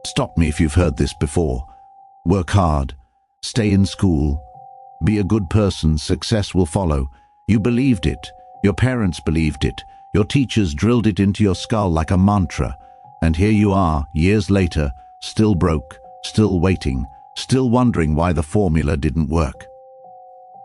Stop me if you've heard this before. Work hard. Stay in school. Be a good person. Success will follow. You believed it. Your parents believed it. Your teachers drilled it into your skull like a mantra. And here you are, years later, still broke, still waiting, still wondering why the formula didn't work.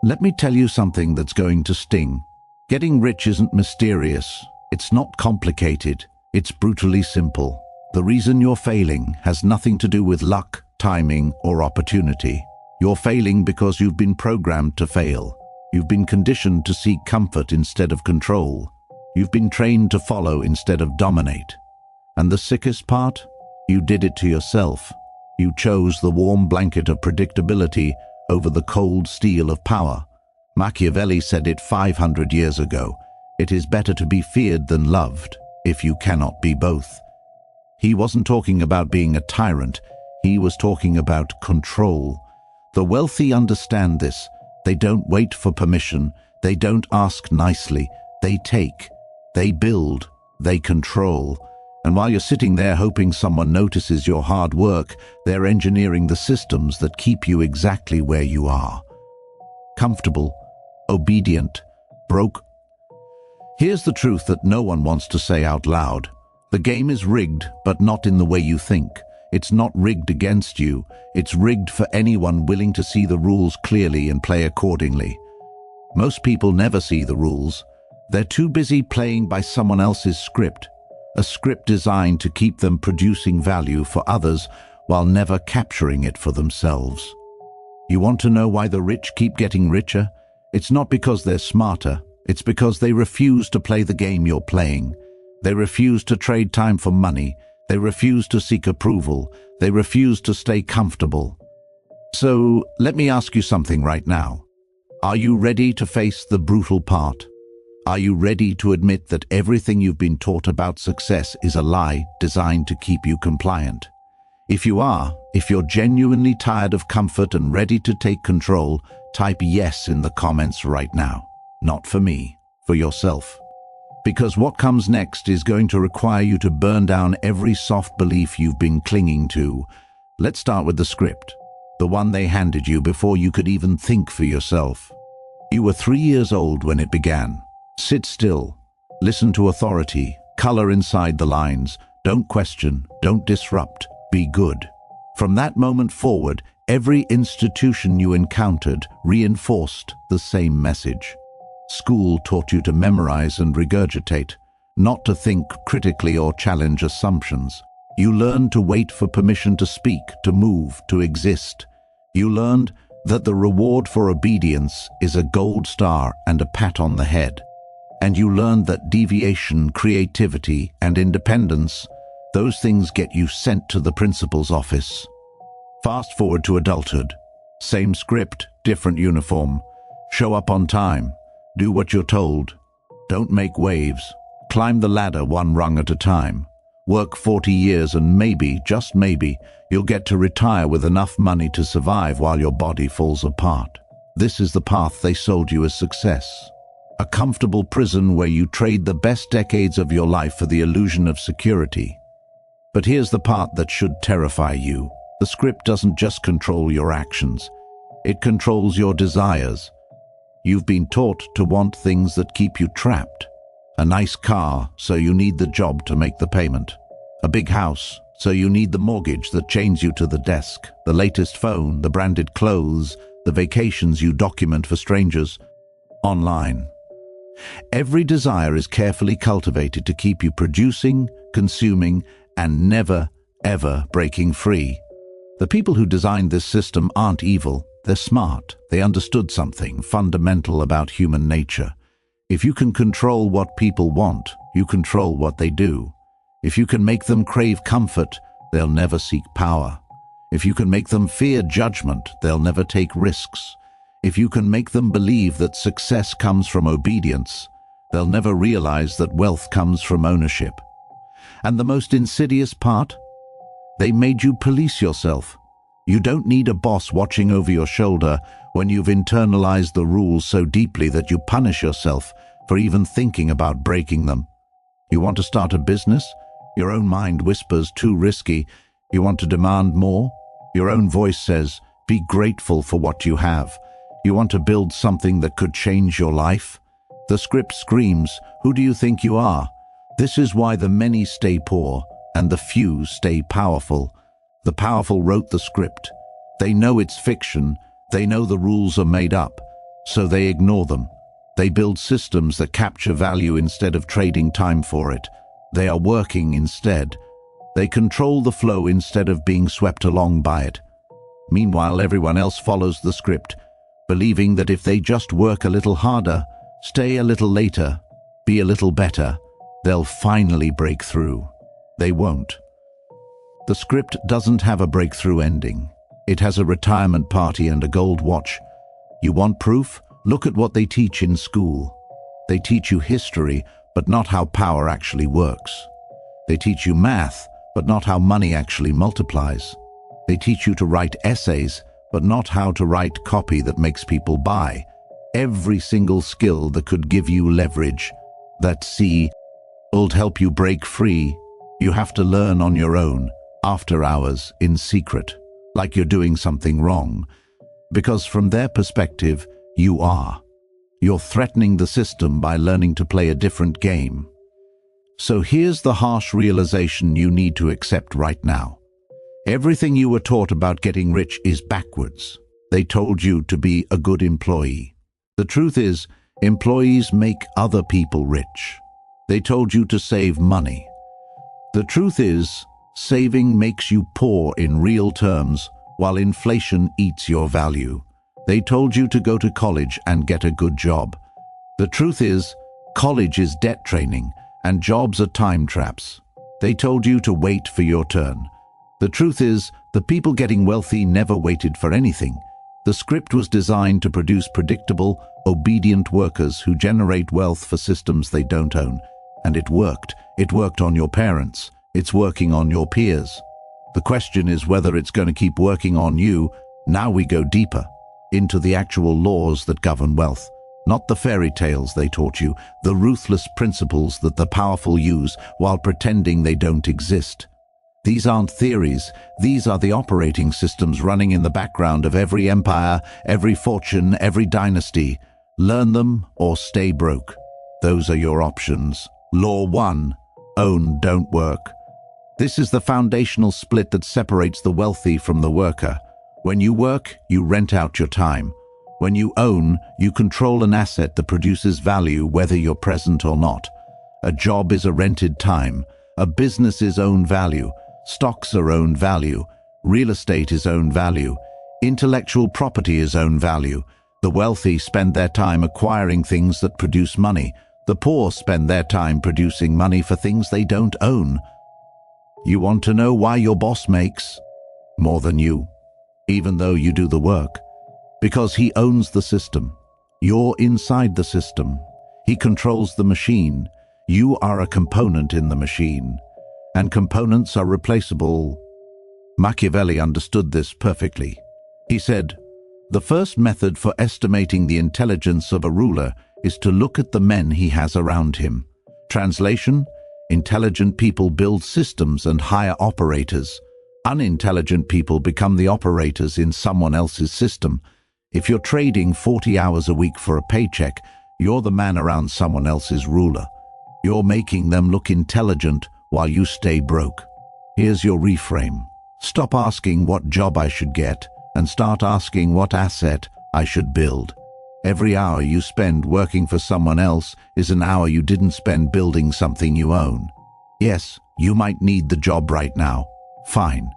Let me tell you something that's going to sting. Getting rich isn't mysterious. It's not complicated. It's brutally simple. The reason you're failing has nothing to do with luck, timing, or opportunity. You're failing because you've been programmed to fail. You've been conditioned to seek comfort instead of control. You've been trained to follow instead of dominate. And the sickest part? You did it to yourself. You chose the warm blanket of predictability over the cold steel of power. Machiavelli said it 500 years ago. It is better to be feared than loved, if you cannot be both. He wasn't talking about being a tyrant. He was talking about control. The wealthy understand this. They don't wait for permission. They don't ask nicely. They take. They build. They control. And while you're sitting there hoping someone notices your hard work, they're engineering the systems that keep you exactly where you are. Comfortable, obedient, broke. Here's the truth that no one wants to say out loud. The game is rigged, but not in the way you think. It's not rigged against you. It's rigged for anyone willing to see the rules clearly and play accordingly. Most people never see the rules. They're too busy playing by someone else's script, a script designed to keep them producing value for others while never capturing it for themselves. You want to know why the rich keep getting richer? It's not because they're smarter. It's because they refuse to play the game you're playing. They refuse to trade time for money. They refuse to seek approval. They refuse to stay comfortable. So, let me ask you something right now. Are you ready to face the brutal part? Are you ready to admit that everything you've been taught about success is a lie designed to keep you compliant? If you are, if you're genuinely tired of comfort and ready to take control, type yes in the comments right now. Not for me, for yourself. Because what comes next is going to require you to burn down every soft belief you've been clinging to. Let's start with the script, the one they handed you before you could even think for yourself. You were 3 years old when it began. Sit still, listen to authority, color inside the lines, don't question, don't disrupt, be good. From that moment forward, every institution you encountered reinforced the same message. School taught you to memorize and regurgitate, not to think critically or challenge assumptions. You learned to wait for permission to speak, to move, to exist. You learned that the reward for obedience is a gold star and a pat on the head. And you learned that deviation, creativity, and independence, those things get you sent to the principal's office. Fast forward to adulthood. Same script, different uniform. Show up on time. Do what you're told. Don't make waves. Climb the ladder one rung at a time. Work 40 years and maybe, just maybe, you'll get to retire with enough money to survive while your body falls apart. This is the path they sold you as success. A comfortable prison where you trade the best decades of your life for the illusion of security. But here's the part that should terrify you. The script doesn't just control your actions. It controls your desires. You've been taught to want things that keep you trapped. A nice car, so you need the job to make the payment. A big house, so you need the mortgage that chains you to the desk. The latest phone, the branded clothes, the vacations you document for strangers. Online. Every desire is carefully cultivated to keep you producing, consuming, and never, ever breaking free. The people who designed this system aren't evil. They're smart. They understood something fundamental about human nature. If you can control what people want, you control what they do. If you can make them crave comfort, they'll never seek power. If you can make them fear judgment, they'll never take risks. If you can make them believe that success comes from obedience, they'll never realize that wealth comes from ownership. And the most insidious part? They made you police yourself. You don't need a boss watching over your shoulder when you've internalized the rules so deeply that you punish yourself for even thinking about breaking them. You want to start a business? Your own mind whispers too risky. You want to demand more? Your own voice says, be grateful for what you have. You want to build something that could change your life? The script screams, who do you think you are? This is why the many stay poor and the few stay powerful. The powerful wrote the script. They know it's fiction. They know the rules are made up, so they ignore them. They build systems that capture value instead of trading time for it. They are working instead. They control the flow instead of being swept along by it. Meanwhile, everyone else follows the script, believing that if they just work a little harder, stay a little later, be a little better, they'll finally break through. They won't. The script doesn't have a breakthrough ending. It has a retirement party and a gold watch. You want proof? Look at what they teach in school. They teach you history, but not how power actually works. They teach you math, but not how money actually multiplies. They teach you to write essays, but not how to write copy that makes people buy. Every single skill that could give you leverage, that will help you break free, you have to learn on your own, after hours, in secret, like you're doing something wrong. Because from their perspective, you are. You're threatening the system by learning to play a different game. So here's the harsh realization you need to accept right now. Everything you were taught about getting rich is backwards. They told you to be a good employee. The truth is, employees make other people rich. They told you to save money. The truth is, saving makes you poor in real terms, while inflation eats your value. They told you to go to college and get a good job. The truth is, college is debt training, and jobs are time traps. They told you to wait for your turn. The truth is, the people getting wealthy never waited for anything. The script was designed to produce predictable, obedient workers who generate wealth for systems they don't own. And it worked. It worked on your parents. It's working on your peers. The question is whether it's going to keep working on you. Now we go deeper, into the actual laws that govern wealth. Not the fairy tales they taught you, the ruthless principles that the powerful use while pretending they don't exist. These aren't theories, these are the operating systems running in the background of every empire, every fortune, every dynasty. Learn them or stay broke. Those are your options. Law 1. Own, don't work. This is the foundational split that separates the wealthy from the worker. When you work, you rent out your time. When you own, you control an asset that produces value whether you're present or not. A job is a rented time. A business is own value. Stocks are own value. Real estate is own value. Intellectual property is own value. The wealthy spend their time acquiring things that produce money. The poor spend their time producing money for things they don't own. You want to know why your boss makes more than you, even though you do the work? Because he owns the system. You're inside the system. He controls the machine. You are a component in the machine. And components are replaceable. Machiavelli understood this perfectly. He said, the first method for estimating the intelligence of a ruler is to look at the men he has around him. Translation: intelligent people build systems and hire operators. Unintelligent people become the operators in someone else's system. If you're trading 40 hours a week for a paycheck, you're the man around someone else's ruler. You're making them look intelligent while you stay broke. Here's your reframe. Stop asking what job I should get and start asking what asset I should build. Every hour you spend working for someone else is an hour you didn't spend building something you own. Yes, you might need the job right now. Fine.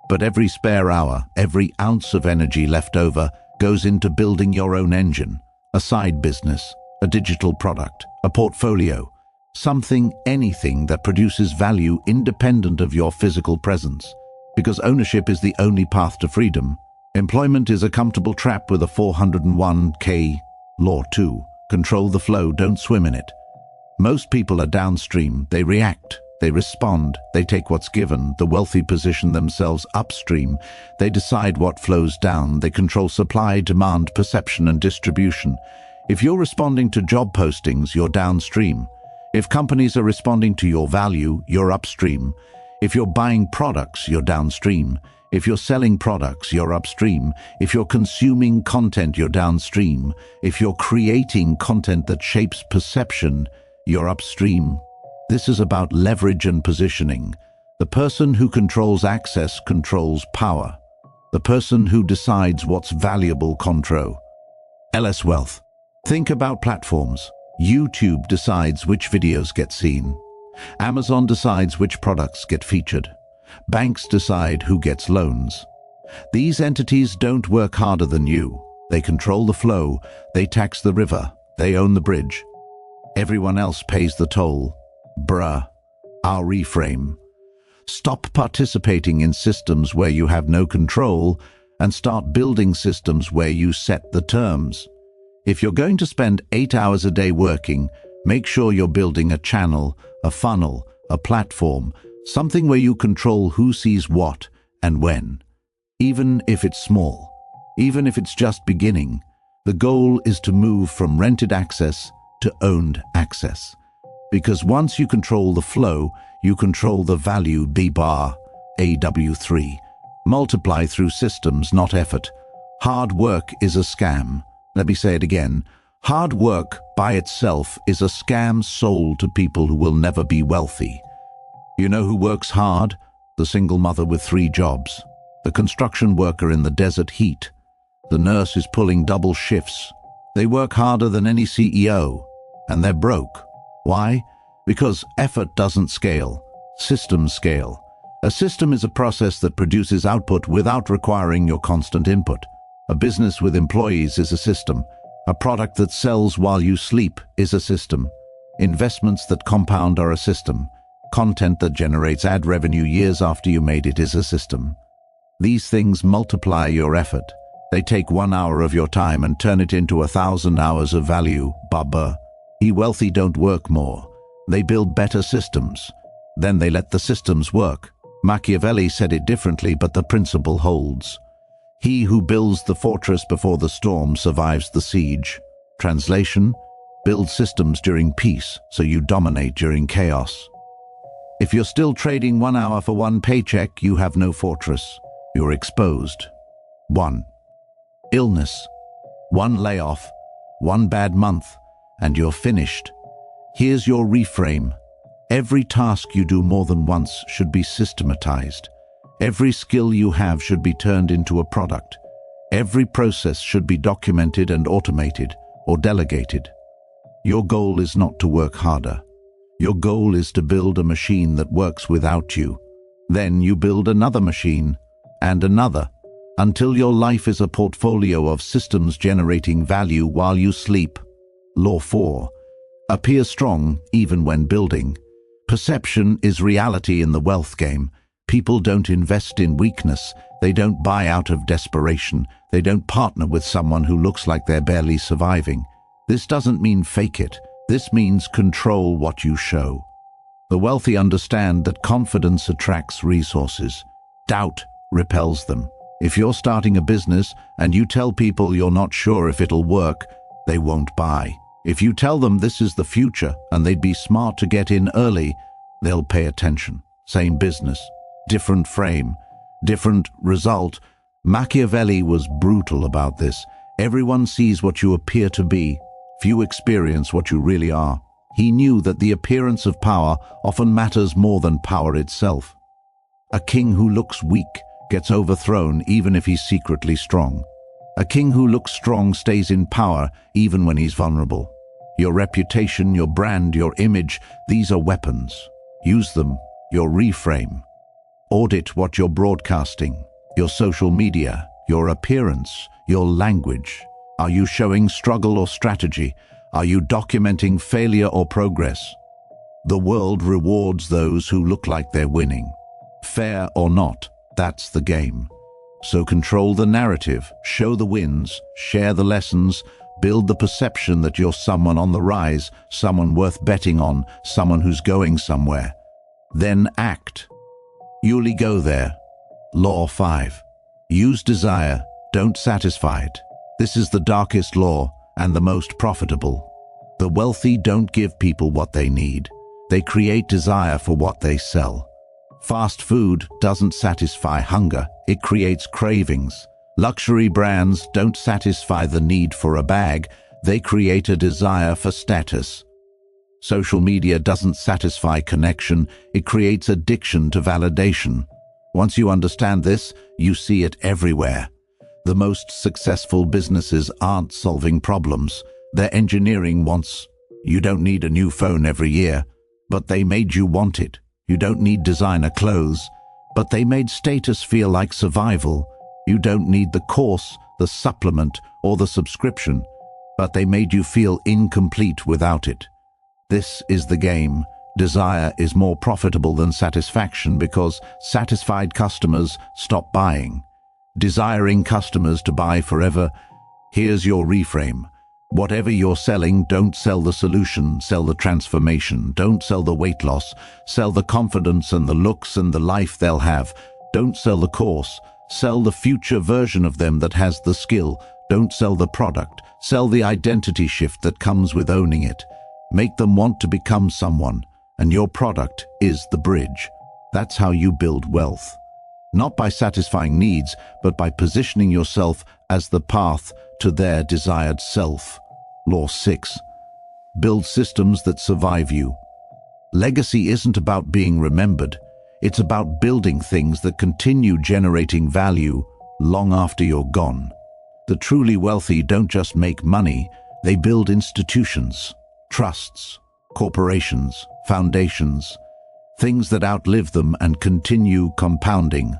But every spare hour, every ounce of energy left over goes into building your own engine, a side business, a digital product, a portfolio, something, anything that produces value independent of your physical presence. Because ownership is the only path to freedom. Employment is a comfortable trap with a 401k. Law 2. Control the flow, don't swim in it. Most people are downstream. They react. They respond. They take what's given. The wealthy position themselves upstream. They decide what flows down. They control supply, demand, perception, and distribution. If you're responding to job postings, you're downstream. If companies are responding to your value, you're upstream. If you're buying products, you're downstream. If you're selling products, you're upstream. If you're consuming content, you're downstream. If you're creating content that shapes perception, you're upstream. This is about leverage and positioning. The person who controls access controls power. The person who decides what's valuable control. LS Wealth. Think about platforms. YouTube decides which videos get seen. Amazon decides which products get featured. Banks decide who gets loans. These entities don't work harder than you. They control the flow, they tax the river, they own the bridge. Everyone else pays the toll. Bruh. Our reframe. Stop participating in systems where you have no control and start building systems where you set the terms. If you're going to spend 8 hours a day working, make sure you're building a channel, a funnel, a platform, something where you control who sees what and when. Even if it's small, even if it's just beginning, the goal is to move from rented access to owned access. Because once you control the flow, you control the value B-bar, AW3. Multiply through systems, not effort. Hard work is a scam. Let me say it again. Hard work by itself is a scam sold to people who will never be wealthy. You know who works hard? The single mother with 3 jobs. The construction worker in the desert heat. The nurse is pulling double shifts. They work harder than any CEO, and they're broke. Why? Because effort doesn't scale. Systems scale. A system is a process that produces output without requiring your constant input. A business with employees is a system. A product that sells while you sleep is a system. Investments that compound are a system. Content that generates ad revenue years after you made it is a system. These things multiply your effort. They take 1 hour of your time and turn it into 1,000 hours of value. Baba. Wealthy don't work more. They build better systems. Then they let the systems work. Machiavelli said it differently, but the principle holds. He who builds the fortress before the storm survives the siege. Translation: build systems during peace so you dominate during chaos. If you're still trading 1 hour for 1 paycheck, you have no fortress. You're exposed. 1. Illness. 1 layoff. 1 bad month, and you're finished. Here's your reframe. Every task you do more than once should be systematized. Every skill you have should be turned into a product. Every process should be documented and automated or delegated. Your goal is not to work harder. Your goal is to build a machine that works without you. Then you build another machine and another until your life is a portfolio of systems generating value while you sleep. Law 4. Appear strong even when building. Perception is reality in the wealth game. People don't invest in weakness. They don't buy out of desperation. They don't partner with someone who looks like they're barely surviving. This doesn't mean fake it. This means control what you show. The wealthy understand that confidence attracts resources. Doubt repels them. If you're starting a business and you tell people you're not sure if it'll work, they won't buy. If you tell them this is the future and they'd be smart to get in early, they'll pay attention. Same business, different frame, different result. Machiavelli was brutal about this. Everyone sees what you appear to be. Few experience what you really are. He knew that the appearance of power often matters more than power itself. A king who looks weak gets overthrown even if he's secretly strong. A king who looks strong stays in power even when he's vulnerable. Your reputation, your brand, your image, these are weapons. Use them. Your reframe. Audit what you're broadcasting. Your social media, your appearance, your language. Are you showing struggle or strategy? Are you documenting failure or progress? The world rewards those who look like they're winning. Fair or not, that's the game. So control the narrative, show the wins, share the lessons, build the perception that you're someone on the rise, someone worth betting on, someone who's going somewhere. Then act. You'll go there. Law 5. Use desire, don't satisfy it. This is the darkest law and the most profitable. The wealthy don't give people what they need. They create desire for what they sell. Fast food doesn't satisfy hunger, it creates cravings. Luxury brands don't satisfy the need for a bag, they create a desire for status. Social media doesn't satisfy connection, it creates addiction to validation. Once you understand this, you see it everywhere. The most successful businesses aren't solving problems, they're engineering wants. You don't need a new phone every year, but they made you want it. You don't need designer clothes, but they made status feel like survival. You don't need the course, the supplement, or the subscription, but they made you feel incomplete without it. This is the game. Desire is more profitable than satisfaction because satisfied customers stop buying. Desiring customers to buy forever. Here's your reframe. Whatever you're selling, don't sell the solution, sell the transformation. Don't sell the weight loss, sell the confidence and the looks and the life they'll have. Don't sell the course, sell the future version of them that has the skill. Don't sell the product, sell the identity shift that comes with owning it. Make them want to become someone, and your product is the bridge. That's how you build wealth. Not by satisfying needs, but by positioning yourself as the path to their desired self. Law 6. Build systems that survive you. Legacy isn't about being remembered. It's about building things that continue generating value long after you're gone. The truly wealthy don't just make money, they build institutions, trusts, corporations, foundations, things that outlive them and continue compounding.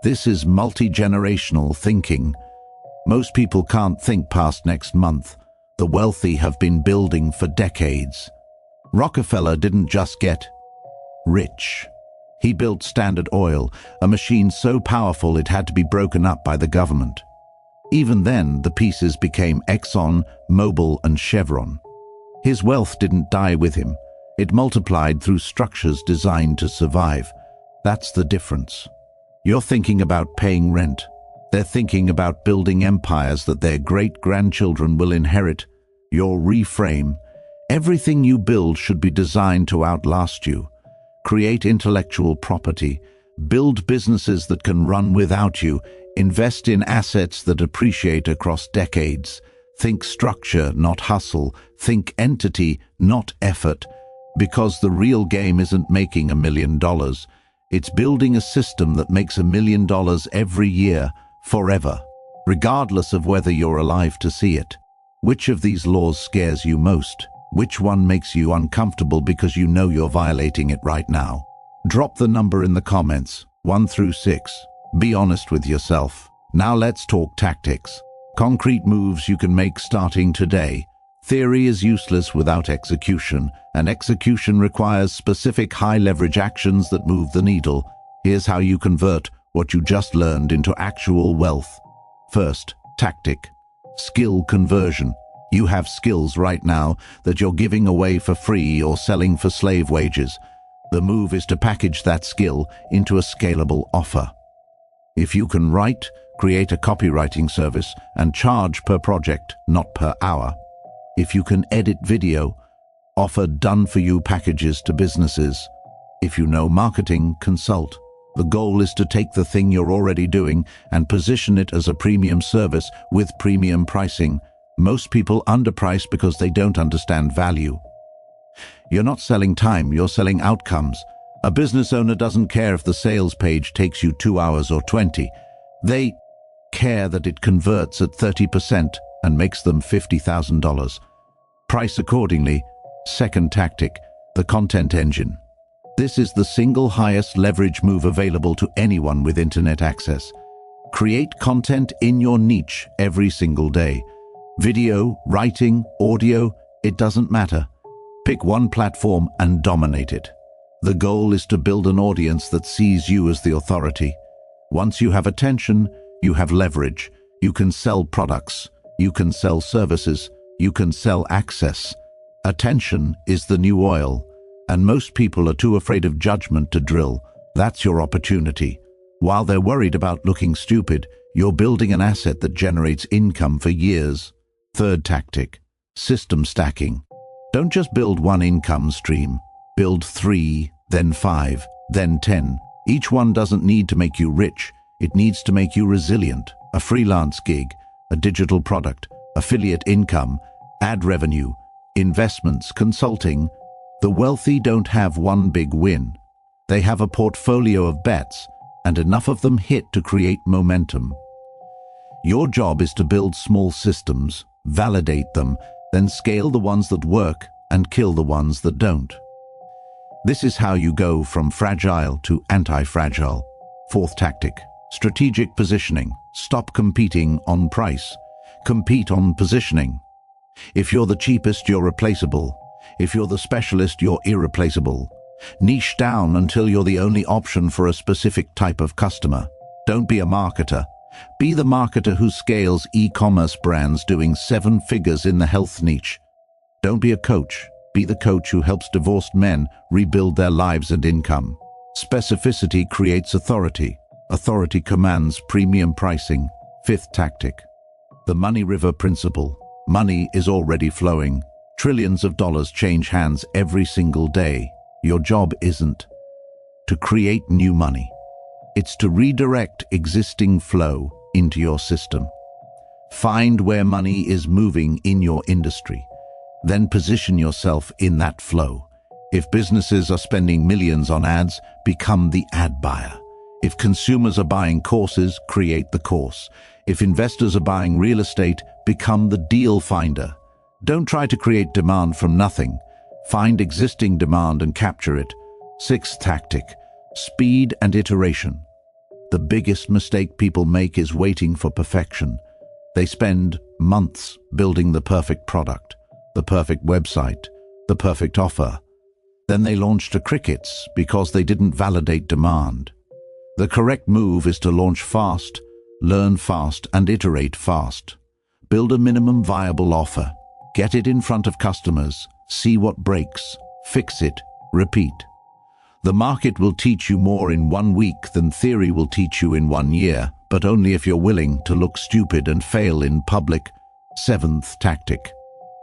This is multi-generational thinking. Most people can't think past next month. The wealthy have been building for decades. Rockefeller didn't just get rich. He built Standard Oil, a machine so powerful it had to be broken up by the government. Even then, the pieces became Exxon, Mobil, and Chevron. His wealth didn't die with him. It multiplied through structures designed to survive. That's the difference. You're thinking about paying rent. They're thinking about building empires that their great-grandchildren will inherit. Your reframe. Everything you build should be designed to outlast you. Create intellectual property. Build businesses that can run without you. Invest in assets that appreciate across decades. Think structure, not hustle. Think entity, not effort. Because the real game isn't making $1 million. It's building a system that makes $1 million every year, forever, regardless of whether you're alive to see it. Which of these laws scares you most? Which one makes you uncomfortable because you know you're violating it right now? Drop the number in the comments, 1 through 6. Be honest with yourself. Now let's talk tactics. Concrete moves you can make starting today. Theory is useless without execution, and execution requires specific high-leverage actions that move the needle. Here's how you convert what you just learned into actual wealth. First, tactic. Skill conversion. You have skills right now that you're giving away for free or selling for slave wages. The move is to package that skill into a scalable offer. If you can write, create a copywriting service and charge per project, not per hour. If you can edit video, offer done-for-you packages to businesses. If you know marketing, consult. The goal is to take the thing you're already doing and position it as a premium service with premium pricing. Most people underprice because they don't understand value. You're not selling time, you're selling outcomes. A business owner doesn't care if the sales page takes you 2 hours or 20. They care that it converts at 30% and makes them $50,000. Price accordingly. Second tactic, the content engine. This is the single highest leverage move available to anyone with internet access. Create content in your niche every single day. Video, writing, audio, it doesn't matter. Pick one platform and dominate it. The goal is to build an audience that sees you as the authority. Once you have attention, you have leverage. You can sell products. You can sell services. You can sell access. Attention is the new oil, and most people are too afraid of judgment to drill. That's your opportunity. While they're worried about looking stupid, you're building an asset that generates income for years. Third tactic, system stacking. Don't just build one income stream. Build 3, then 5, then 10. Each one doesn't need to make you rich, it needs to make you resilient. A freelance gig, a digital product, affiliate income, ad revenue, investments, consulting. The wealthy don't have one big win. They have a portfolio of bets, and enough of them hit to create momentum. Your job is to build small systems, validate them, then scale the ones that work and kill the ones that don't. This is how you go from fragile to anti-fragile. Fourth tactic, strategic positioning. Stop competing on price. Compete on positioning. If you're the cheapest, you're replaceable. If you're the specialist, you're irreplaceable. Niche down until you're the only option for a specific type of customer. Don't be a marketer. Be the marketer who scales e-commerce brands doing 7 figures in the health niche. Don't be a coach. Be the coach who helps divorced men rebuild their lives and income. Specificity creates authority. Authority commands premium pricing. Fifth tactic, the money river principle. Money is already flowing. Trillions of dollars change hands every single day. Your job isn't to create new money. It's to redirect existing flow into your system. Find where money is moving in your industry. Then position yourself in that flow. If businesses are spending millions on ads, become the ad buyer. If consumers are buying courses, create the course. If investors are buying real estate, become the deal finder. Don't try to create demand from nothing. Find existing demand and capture it. Sixth tactic, speed and iteration. The biggest mistake people make is waiting for perfection. They spend months building the perfect product, the perfect website, the perfect offer. Then they launch to crickets because they didn't validate demand. The correct move is to launch fast, learn fast, and iterate fast. Build a minimum viable offer. Get it in front of customers. See what breaks. Fix it. Repeat. The market will teach you more in 1 week than theory will teach you in 1 year, but only if you're willing to look stupid and fail in public. Seventh tactic,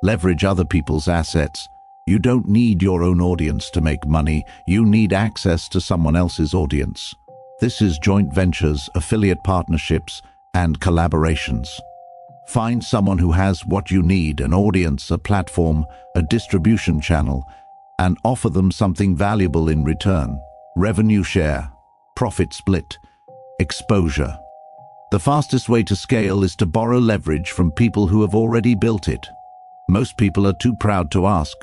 leverage other people's assets. You don't need your own audience to make money. You need access to someone else's audience. This is joint ventures, affiliate partnerships, and collaborations. Find someone who has what you need, an audience, a platform, a distribution channel, and offer them something valuable in return. Revenue share, profit split, exposure. The fastest way to scale is to borrow leverage from people who have already built it. Most people are too proud to ask.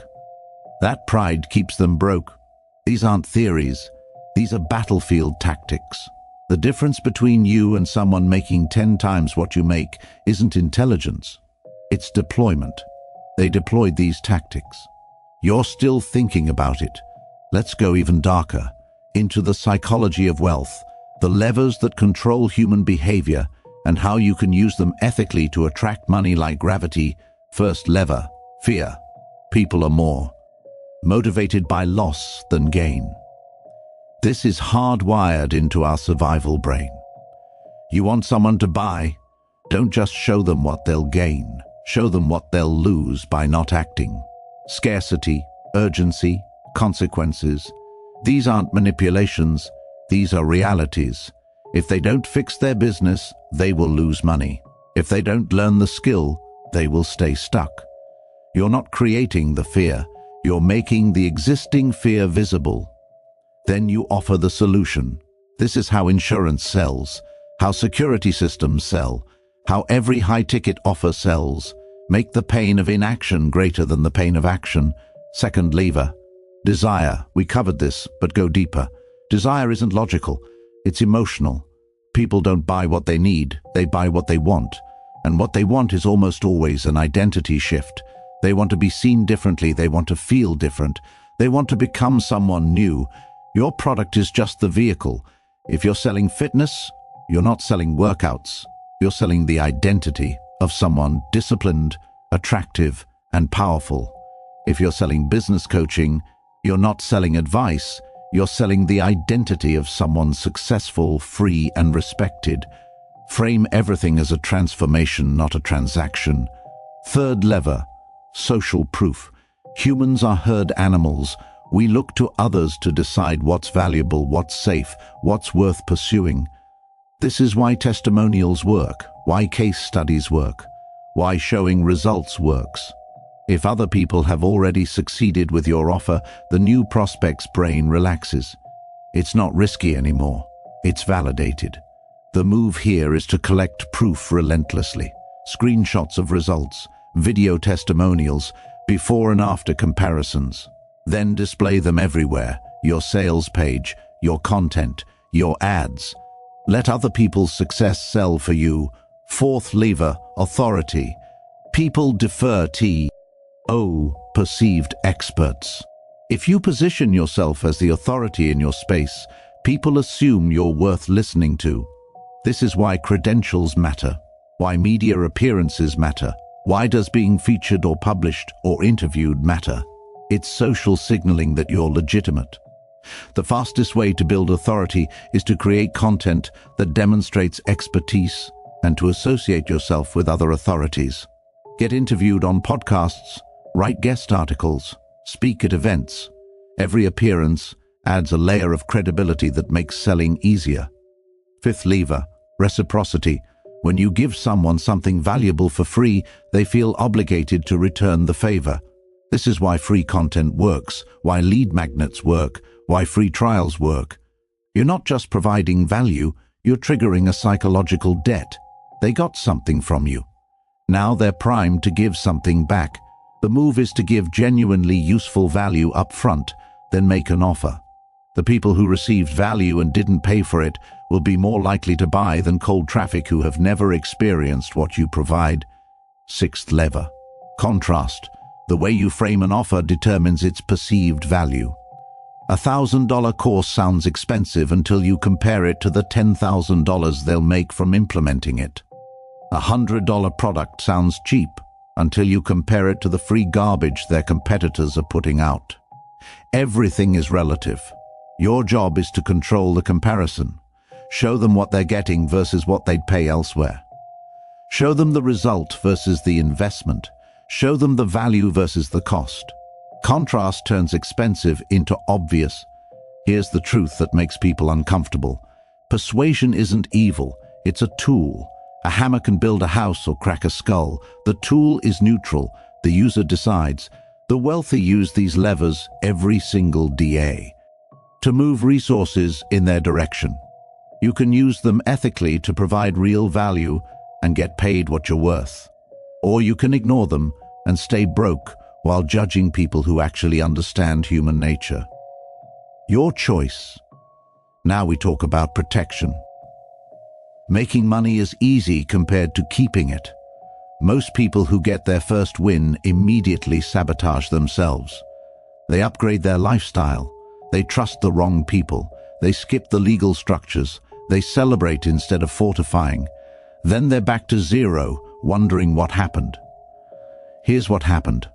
That pride keeps them broke. These aren't theories. These are battlefield tactics. The difference between you and someone making 10 times what you make isn't intelligence. It's deployment. They deployed these tactics. You're still thinking about it. Let's go even darker, into the psychology of wealth, the levers that control human behavior, and how you can use them ethically to attract money like gravity. First lever, fear. People are more motivated by loss than gain. This is hardwired into our survival brain. You want someone to buy? Don't just show them what they'll gain. Show them what they'll lose by not acting. Scarcity, urgency, consequences. These aren't manipulations. These are realities. If they don't fix their business, they will lose money. If they don't learn the skill, they will stay stuck. You're not creating the fear. You're making the existing fear visible. Then you offer the solution. This is how insurance sells, how security systems sell, how every high-ticket offer sells. Make the pain of inaction greater than the pain of action. Second lever, desire. We covered this, but go deeper. Desire isn't logical, it's emotional. People don't buy what they need, they buy what they want. And what they want is almost always an identity shift. They want to be seen differently, they want to feel different, they want to become someone new. Your product is just the vehicle. If you're selling fitness, you're not selling workouts. You're selling the identity of someone disciplined, attractive, and powerful. If you're selling business coaching, you're not selling advice. You're selling the identity of someone successful, free, and respected. Frame everything as a transformation, not a transaction. Third lever, social proof. Humans are herd animals. We look to others to decide what's valuable, what's safe, what's worth pursuing. This is why testimonials work, why case studies work, why showing results works. If other people have already succeeded with your offer, the new prospect's brain relaxes. It's not risky anymore. It's validated. The move here is to collect proof relentlessly. Screenshots of results, video testimonials, before and after comparisons. Then display them everywhere. Your sales page, your content, your ads. Let other people's success sell for you. Fourth lever, authority. People defer to perceived experts. If you position yourself as the authority in your space, people assume you're worth listening to. This is why credentials matter, why media appearances matter, why does being featured or published or interviewed matter. It's social signaling that you're legitimate. The fastest way to build authority is to create content that demonstrates expertise and to associate yourself with other authorities. Get interviewed on podcasts, write guest articles, speak at events. Every appearance adds a layer of credibility that makes selling easier. Fifth lever, reciprocity. When you give someone something valuable for free, they feel obligated to return the favor. This is why free content works, why lead magnets work, why free trials work. You're not just providing value, you're triggering a psychological debt. They got something from you. Now they're primed to give something back. The move is to give genuinely useful value up front, then make an offer. The people who received value and didn't pay for it will be more likely to buy than cold traffic who have never experienced what you provide. Sixth lever, contrast. The way you frame an offer determines its perceived value. $1,000 course sounds expensive until you compare it to the $10,000 they'll make from implementing it. $100 product sounds cheap until you compare it to the free garbage their competitors are putting out. Everything is relative. Your job is to control the comparison. Show them what they're getting versus what they'd pay elsewhere. Show them the result versus the investment. Show them the value versus the cost. Contrast turns expensive into obvious. Here's the truth that makes people uncomfortable. Persuasion isn't evil, it's a tool. A hammer can build a house or crack a skull. The tool is neutral. The user decides. The wealthy use these levers every single day to move resources in their direction. You can use them ethically to provide real value and get paid what you're worth. Or you can ignore them and stay broke while judging people who actually understand human nature. Your choice. Now we talk about protection. Making money is easy compared to keeping it. Most people who get their first win immediately sabotage themselves. They upgrade their lifestyle. They trust the wrong people. They skip the legal structures. They celebrate instead of fortifying. Then they're back to zero, wondering what happened. Here's what happened.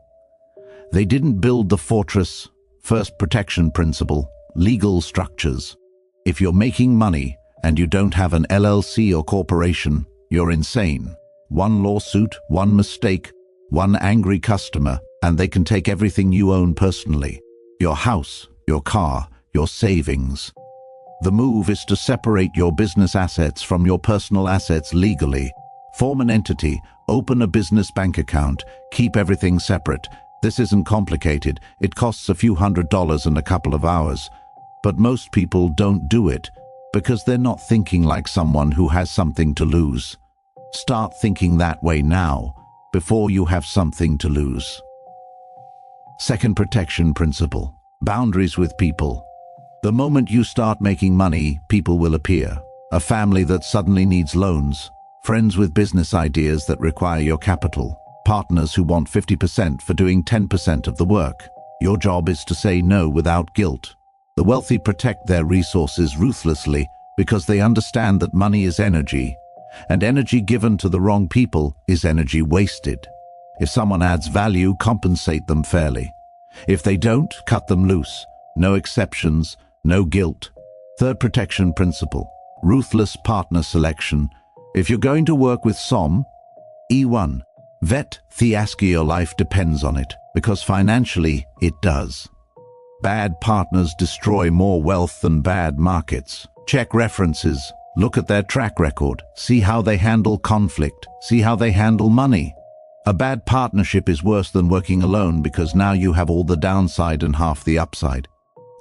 They didn't build the fortress, first protection principle, legal structures. If you're making money and you don't have an LLC or corporation, you're insane. One lawsuit, one mistake, one angry customer, and they can take everything you own personally. Your house, your car, your savings. The move is to separate your business assets from your personal assets legally. Form an entity, open a business bank account, keep everything separate. This isn't complicated. It costs a few $100s and a couple of hours. But most people don't do it because they're not thinking like someone who has something to lose. Start thinking that way now, before you have something to lose. Second protection principle, boundaries with people. The moment you start making money, people will appear. A family that suddenly needs loans, friends with business ideas that require your capital, partners who want 50% for doing 10% of the work. Your job is to say no without guilt. The wealthy protect their resources ruthlessly because they understand that money is energy, and energy given to the wrong people is energy wasted. If someone adds value, compensate them fairly. If they don't, cut them loose. No exceptions, no guilt. Third protection principle, ruthless partner selection. If you're going to work with SOM, E1, vet Theaski, your life depends on it, because financially it does. Bad partners destroy more wealth than bad markets. Check references. Look at their track record. See how they handle conflict. See how they handle money. A bad partnership is worse than working alone because now you have all the downside and half the upside.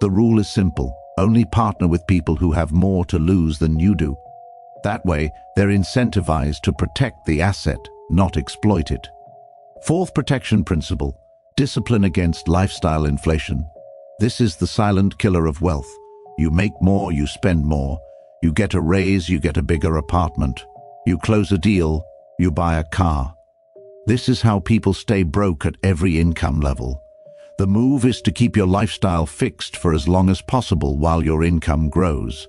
The rule is simple. Only partner with people who have more to lose than you do. That way, they're incentivized to protect the asset, not exploit it. Fourth protection principle: discipline against lifestyle inflation. This is the silent killer of wealth. You make more, you spend more. You get a raise, you get a bigger apartment. You close a deal, you buy a car. This is how people stay broke at every income level. The move is to keep your lifestyle fixed for as long as possible while your income grows.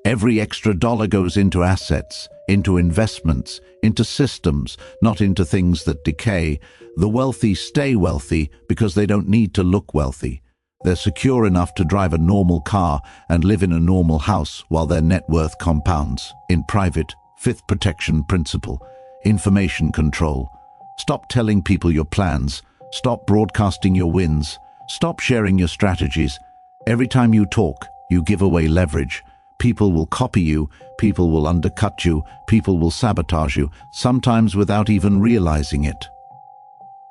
Every extra dollar goes into assets, into investments, into systems, not into things that decay. The wealthy stay wealthy because they don't need to look wealthy. They're secure enough to drive a normal car and live in a normal house while their net worth compounds. In private, fifth protection principle: information control. Stop telling people your plans. Stop broadcasting your wins. Stop sharing your strategies. Every time you talk, you give away leverage. People will copy you, people will undercut you, people will sabotage you, sometimes without even realizing it.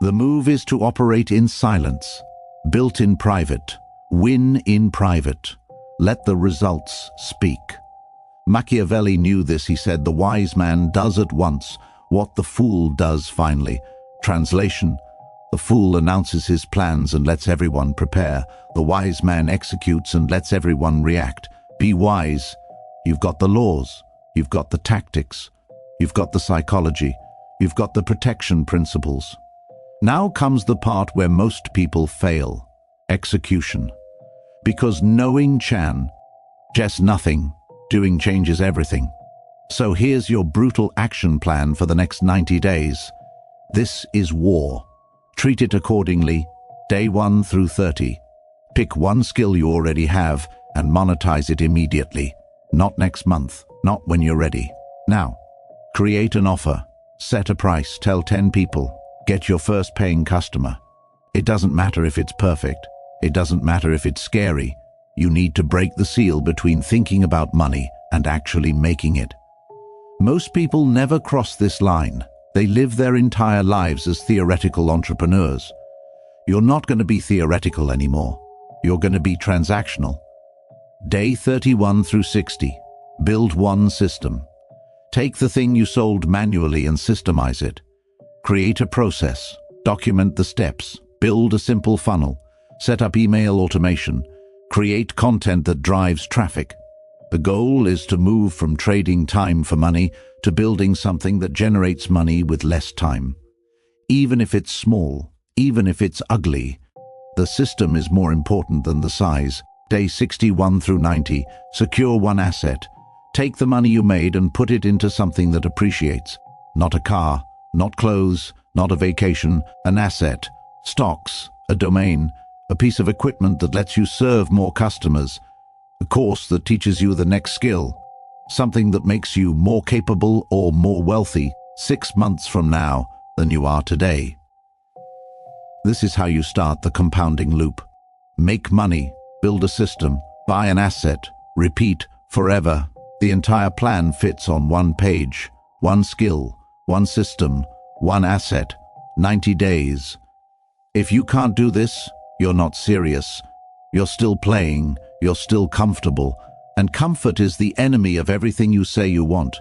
The move is to operate in silence. Built in private. Win in private. Let the results speak. Machiavelli knew this. He said, "The wise man does at once what the fool does finally." Translation: the fool announces his plans and lets everyone prepare. The wise man executes and lets everyone react. Be wise. You've got the laws. You've got the tactics. You've got the psychology. You've got the protection principles. Now comes the part where most people fail: execution. Because knowing just nothing, doing changes everything. So here's your brutal action plan for the next 90 days. This is war. Treat it accordingly, day 1 through 30. Pick one skill you already have and monetize it immediately. Not next month, not when you're ready. Now, create an offer, set a price, tell 10 people, get your first paying customer. It doesn't matter if it's perfect. It doesn't matter if it's scary. You need to break the seal between thinking about money and actually making it. Most people never cross this line. They live their entire lives as theoretical entrepreneurs. You're not going to be theoretical anymore. You're going to be transactional. Day 31 through 60. Build one system. Take the thing you sold manually and systemize it. Create a process. Document the steps. Build a simple funnel. Set up email automation. Create content that drives traffic. The goal is to move from trading time for money to building something that generates money with less time. Even if it's small, even if it's ugly, the system is more important than the size. Day 61 through 90, secure one asset. Take the money you made and put it into something that appreciates. Not a car, not clothes, not a vacation, an asset. Stocks, a domain, a piece of equipment that lets you serve more customers. A course that teaches you the next skill. Something that makes you more capable or more wealthy 6 months from now than you are today. This is how you start the compounding loop. Make money, build a system, buy an asset, repeat forever. The entire plan fits on one page. One skill, one system, one asset, 90 days. If you can't do this, you're not serious. You're still playing, you're still comfortable. And comfort is the enemy of everything you say you want.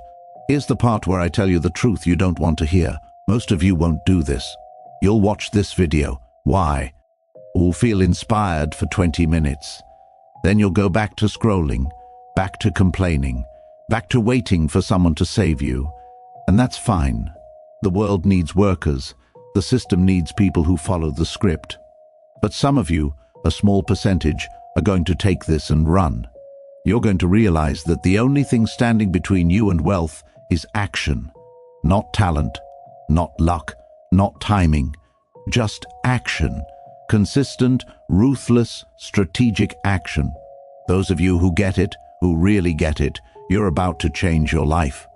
Here's the part where I tell you the truth you don't want to hear. Most of you won't do this. You'll watch this video. Why? You'll feel inspired for 20 minutes. Then you'll go back to scrolling, back to complaining, back to waiting for someone to save you. And that's fine. The world needs workers. The system needs people who follow the script. But some of you, a small percentage, are going to take this and run. You're going to realize that the only thing standing between you and wealth is action. Not talent, not luck, not timing. Just action. Consistent, ruthless, strategic action. Those of you who get it, who really get it, you're about to change your life.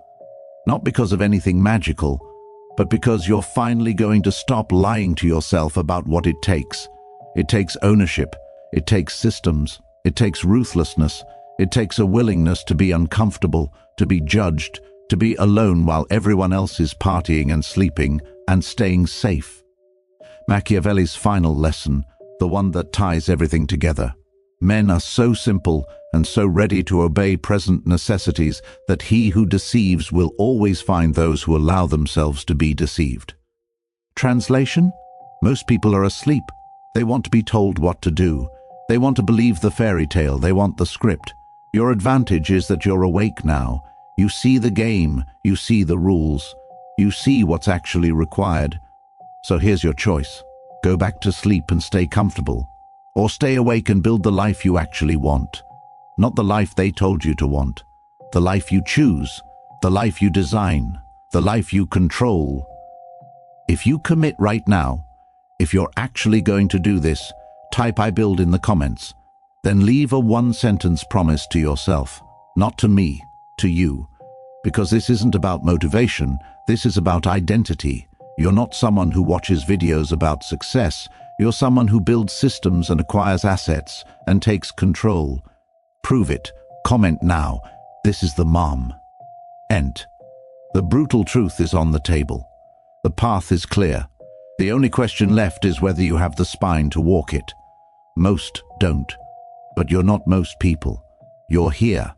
Not because of anything magical, but because you're finally going to stop lying to yourself about what it takes. It takes ownership. It takes systems. It takes ruthlessness. It takes a willingness to be uncomfortable, to be judged, to be alone while everyone else is partying and sleeping and staying safe. Machiavelli's final lesson, the one that ties everything together. Men are so simple and so ready to obey present necessities that he who deceives will always find those who allow themselves to be deceived. Translation? Most people are asleep. They want to be told what to do. They want to believe the fairy tale. They want the script. Your advantage is that you're awake now. You see the game. You see the rules. You see what's actually required. So here's your choice. Go back to sleep and stay comfortable. Or stay awake and build the life you actually want. Not the life they told you to want. The life you choose. The life you design. The life you control. If you commit right now, if you're actually going to do this, type "I build" in the comments. Then leave a one-sentence promise to yourself. Not to me, to you. Because this isn't about motivation, this is about identity. You're not someone who watches videos about success. You're someone who builds systems and acquires assets and takes control. Prove it. Comment now. This is the mom. End. The brutal truth is on the table. The path is clear. The only question left is whether you have the spine to walk it. Most don't. But you're not most people. You're here.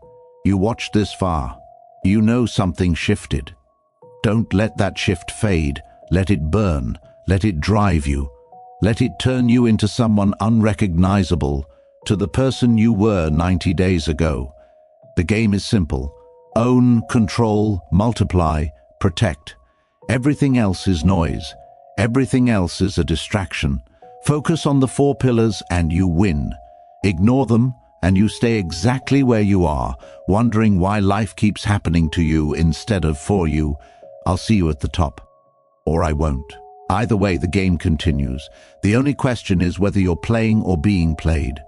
You watched this far. You know something shifted. Don't let that shift fade. Let it burn. Let it drive you. Let it turn you into someone unrecognizable, to the person you were 90 days ago. The game is simple. Own, control, multiply, protect. Everything else is noise. Everything else is a distraction. Focus on the 4 pillars and you win. Ignore them and you stay exactly where you are, wondering why life keeps happening to you instead of for you. I'll see you at the top. Or I won't. Either way, the game continues. The only question is whether you're playing or being played.